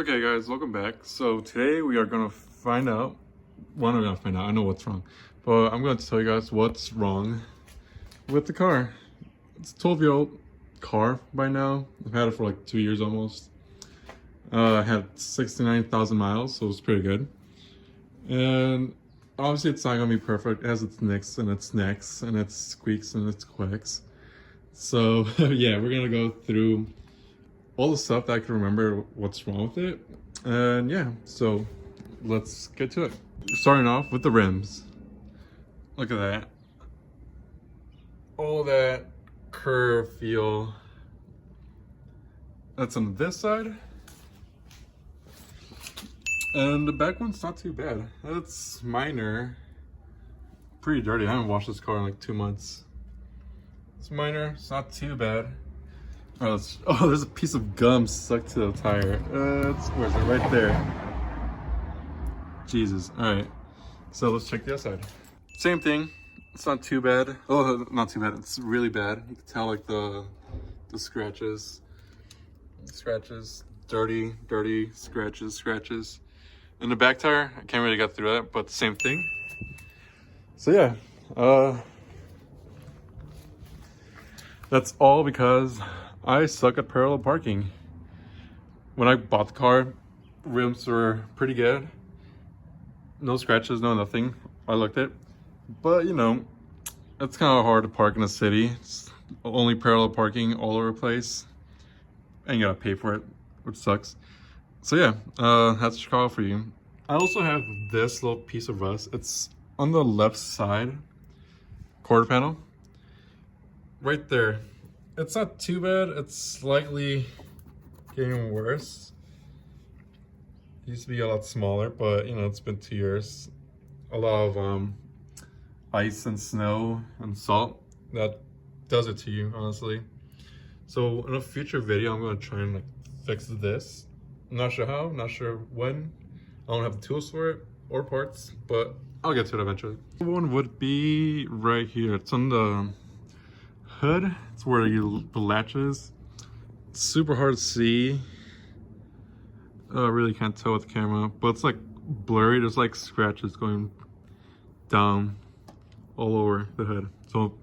Okay guys, welcome back. So today we are gonna find out, well, I'm gonna find out, I know what's wrong, but I'm going to tell you guys what's wrong with the car. It's a 12-year-old car by now. I've had it for like 2 years almost. I had 69,000 miles, so it was pretty good. And obviously it's not gonna be perfect. It has its nicks and its necks and its squeaks and its quacks. So yeah, we're gonna go through all the stuff that I can remember what's wrong with it. And yeah, so let's get to it. Starting off with the rims. Look at that. All that curve feel. That's on this side. And the back one's not too bad. It's minor. Pretty dirty. I haven't washed this car in like 2 months. It's minor. It's not too bad. Oh, there's a piece of gum stuck to the tire. Where's it? Right there. Jesus. All right. So let's check the other side. Same thing. It's not too bad. Oh, not too bad. It's really bad. You can tell like the scratches. Dirty scratches. And the back tire, I can't really get through that, but the same thing. So yeah. That's all because I suck at parallel parking. When I bought the car, rims were pretty good. No scratches, no nothing. I looked at it. But you know, it's kind of hard to park in a city. It's only parallel parking all over the place. And you gotta pay for it, which sucks. So yeah, that's Chicago for you. I also have this little piece of rust. It's on the left side quarter panel. Right there. It's not too bad. It's slightly getting worse. It used to be a lot smaller, but you know, it's been 2 years. A lot of ice and snow and salt that does it to you, honestly. So in a future video, I'm gonna try and like fix this. I'm not sure how, not sure when. I don't have the tools for it or parts, but I'll get to it eventually. One would be right here. It's on the hood. It's where the latch is. It's super hard to see. I really can't tell with the camera, but it's like blurry. There's like scratches going down all over the hood. So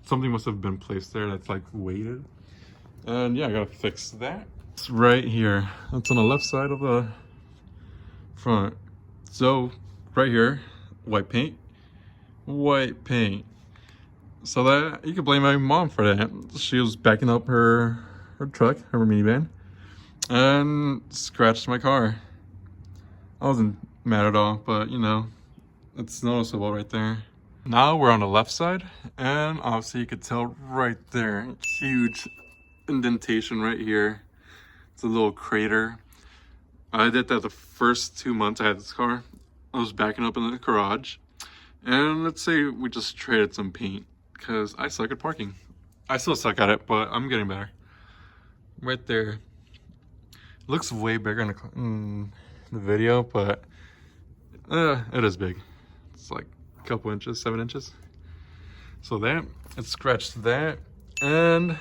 something must have been placed there that's like weighted. And yeah, I gotta fix that. It's right here. That's on the left side of the front. So right here, white paint. So that you could blame my mom for that. She was backing up her truck, her minivan, and scratched my car. I wasn't mad at all, but you know, it's noticeable right there. Now we're on the left side, and obviously you could tell right there, huge indentation right here. It's a little crater. I did that the first 2 months I had this car. I was backing up in the garage, and let's say we just traded some paint because I suck at parking. I still suck at it, but I'm getting better. Right there. It looks way bigger in the video, but it is big. It's like a couple inches, 7 inches. So that, it scratched that, and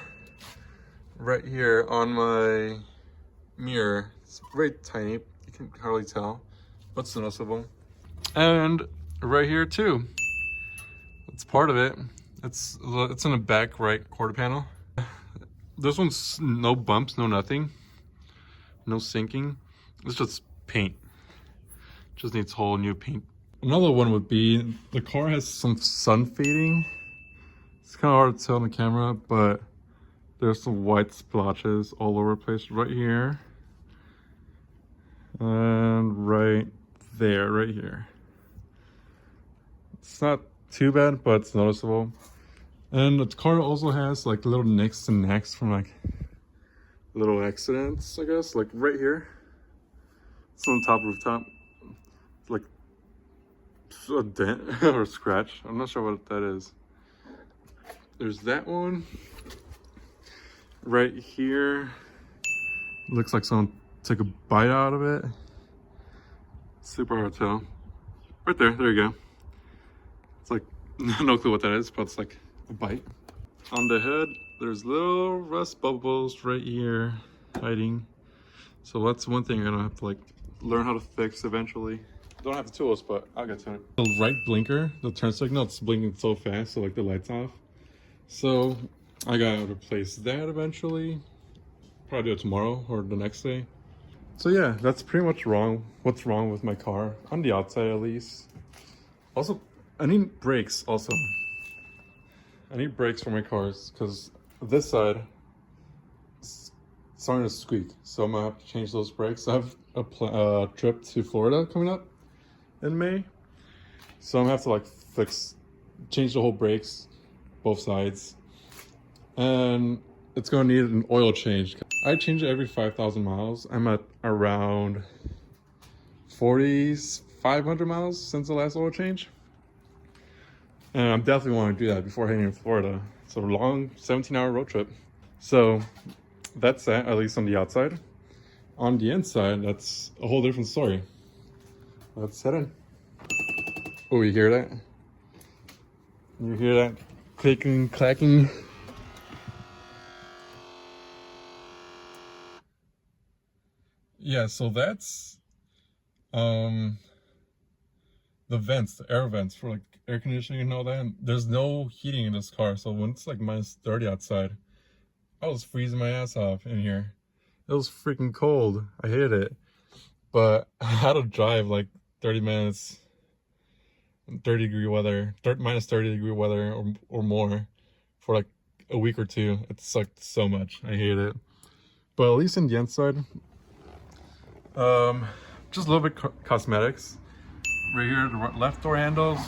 right here on my mirror, it's very tiny, you can hardly tell, but it's noticeable. And right here too, it's part of it. It's in the back right quarter panel. This one's no bumps, no nothing, no sinking. It's just paint. Just needs whole new paint. Another one would be the car has some sun fading. It's kind of hard to tell on the camera, but there's some white splotches all over the place right here. And right there, right here. It's not too bad, but it's noticeable. And the car also has like little nicks and knacks from like little accidents, I guess. Like right here. It's on the top rooftop. It's like a dent or a scratch. I'm not sure what that is. There's that one. Right here. Looks like someone took a bite out of it. Super hard to tell. Right there, there you go. It's like, no clue what that is, but it's like a bite. On the hood, there's little rust bubbles right here hiding. So that's one thing you're gonna have to like learn how to fix eventually. Don't have the tools, but I'll get to it. The right blinker, the turn signal, it's blinking so fast, so like the light's off. So I gotta replace that eventually. Probably do it tomorrow or the next day. So yeah, that's pretty much wrong. What's wrong with my car, on the outside at least. Also, I need brakes also. I need brakes for my cars because this side is starting to squeak. So I'm gonna have to change those brakes. I have a trip to Florida coming up in May. So I'm gonna have to like change the whole brakes, both sides. And it's gonna need an oil change. I change it every 5,000 miles. I'm at around 4,500 miles since the last oil change. And I'm definitely want to do that before heading to Florida. It's a long 17-hour road trip. So that's that, at least on the outside. On the inside, that's a whole different story. Let's head in. Oh, you hear that? You hear that clicking, clacking? Yeah, so that's the vents, the air vents for like air conditioning and all that. And there's no heating in this car, so when it's like -30 outside, I was freezing my ass off in here. It was freaking cold. I hated it. But I had to drive like 30 minutes, 30-degree weather, -30-degree weather or more for like a week or two. It sucked so much. I hate it. But at least in the inside, just a little bit cosmetics. Right here, the left door handle's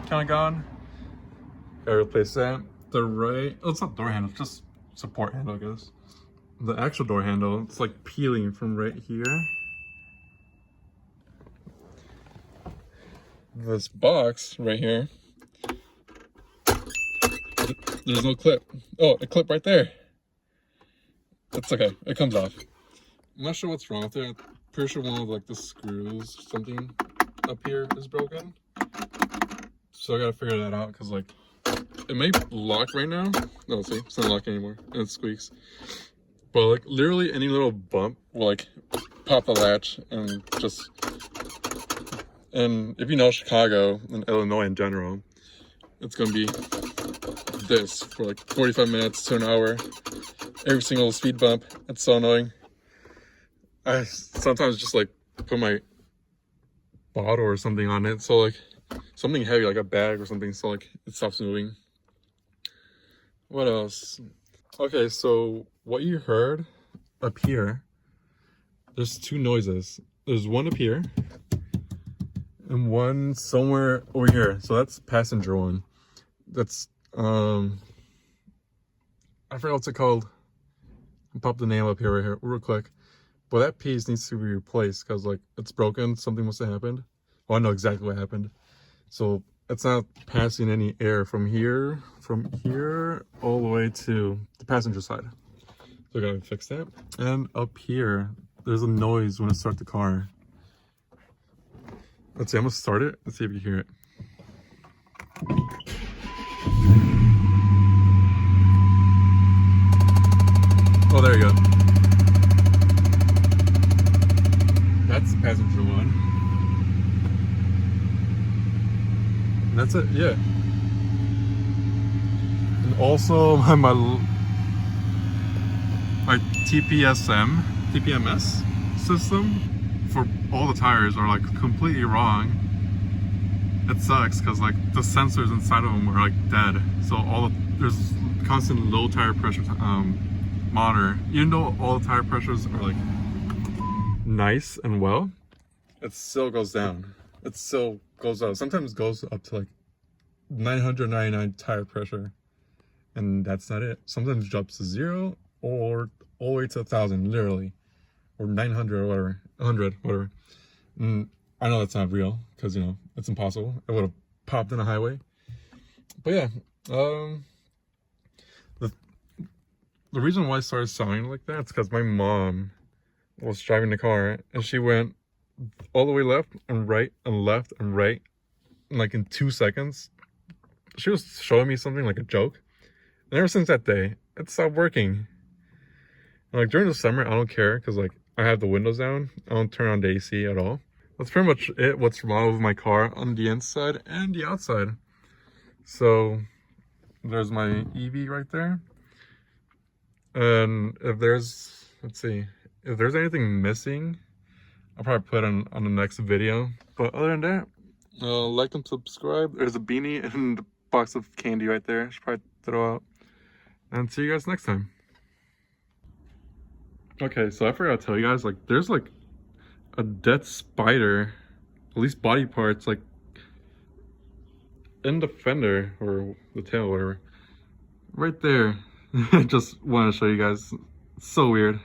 kind of gone. Gotta replace that. The right, oh, it's not door handle, it's just support handle, I guess. The actual door handle, it's like peeling from right here. This box right here, there's no clip. Oh, a clip right there. That's okay, it comes off. I'm not sure what's wrong with it. I'm pretty sure one of like the screws, something up here is broken. So I gotta figure that out because like it may lock right now. No, see, it's not locking anymore and it squeaks. But like literally any little bump will like pop the latch and just, and if you know Chicago and Illinois in general, it's gonna be this for like 45 minutes to an hour. Every single speed bump. It's so annoying. I sometimes just like put my bottle or something on it, so like something heavy like a bag or something, so like it stops moving. What else? Okay, so what you heard up here, there's two noises. There's one up here and one somewhere over here. So that's passenger one. That's I forgot what's it called. I'll pop the name up here right here real quick. But that piece needs to be replaced because like it's broken. Something must have happened. Well, I know exactly what happened. So it's not passing any air from here all the way to the passenger side. So I gotta fix that. And up here, there's a noise when I start the car. Let's see, I'm gonna start it. Let's see if you hear it. Oh, there you go. That's the passenger one. And that's it, yeah. And also my TPMS system for all the tires are like completely wrong. It sucks because like the sensors inside of them are like dead. So there's constant low tire pressure monitor. Even though all the tire pressures are like nice and well, it still goes down. It still goes up. Sometimes goes up to like 999 tire pressure, and that's not it. Sometimes it drops to 0 or all the way to 1,000, literally, or 900 or whatever, 100, whatever. And I know that's not real because you know it's impossible. It would have popped in a highway. But yeah, the reason why I started sounding like that is because my mom was driving the car and she went all the way left and right and left and right, and like in 2 seconds. She was showing me something like a joke, and ever since that day, it stopped working. And like during the summer, I don't care because like I have the windows down. I don't turn on the AC at all. That's pretty much it. What's wrong with my car on the inside and the outside. So there's my EV right there. And if there's, let's see, if there's anything missing, I'll probably put on the next video. But other than that, like and subscribe. There's a beanie and a box of candy right there. I should probably throw out. And see you guys next time. Okay, so I forgot to tell you guys, like, there's like a dead spider, at least body parts, like in the fender or the tail, whatever, right there. I just want to show you guys. It's so weird.